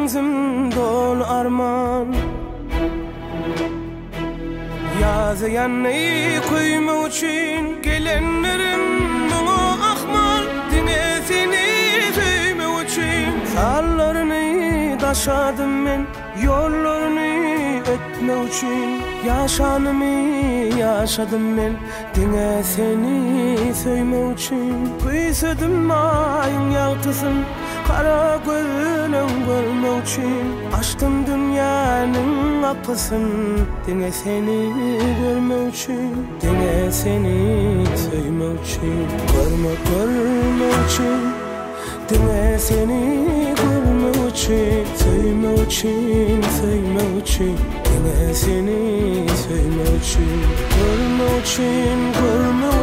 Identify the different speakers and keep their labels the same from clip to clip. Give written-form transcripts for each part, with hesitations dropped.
Speaker 1: menzim dol arman Yazıyan neyi koyma için gelenlerim bana akmal Dine seni söyme için Sallarını taşadım ben yollarını ötme için Yaşanımı yaşadım ben Dine seni söyme için Kıysadım ayın yaltısın Kara gözüm görme için Açtım dünyanın kapısın Dine seni görme için Dine seni söyme için Görme için Dine seni görme için Söyme için Dine seni söyme için Görme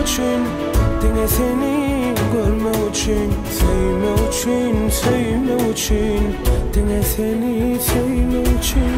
Speaker 1: için Dine seni görme için Söyme için Dine seni söyme için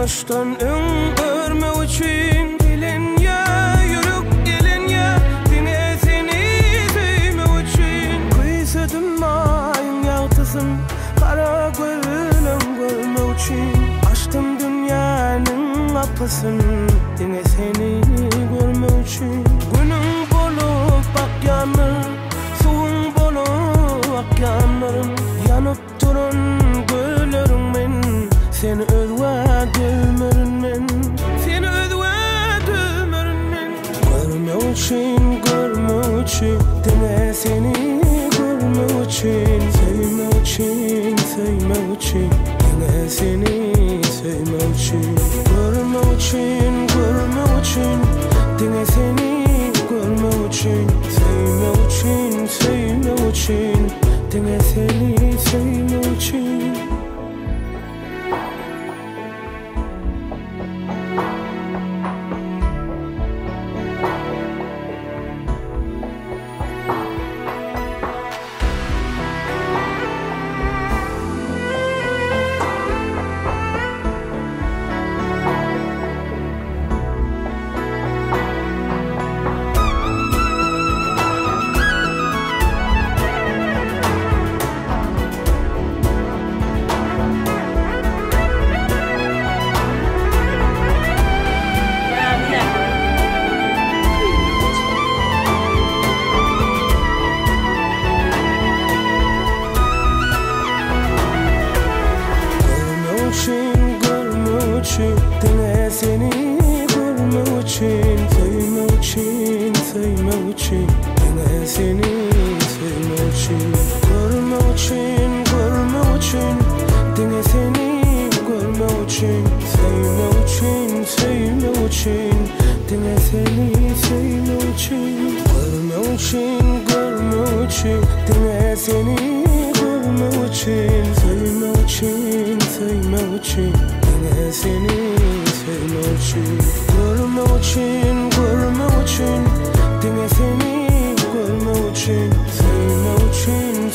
Speaker 1: Yaştan ön görme için gelin ya yürük gelin ya Dine seni söyme için Kıysadım ayın yaltısın Kara gözüm görme için Açtım dünyanın kapısın Dine seni görme için Günün bolup bak yanır Suğun bolup bak yanırım Yanıp durun göllerim ben Seni özledim men Seni özledim men Görme için Dine seni görme için Söyme için Dine seni söyme için Görme için Dine seni görme için Söyme için Dine seni söyme için Dine seni görme için Söyme için Dine seni söyme için Görme için Dine seni görme için Söyme için Dine seni söyme için Görme için Dine seni görme için Söyme için Dine seni söyme için Görme için Dine seni görme için Söyme için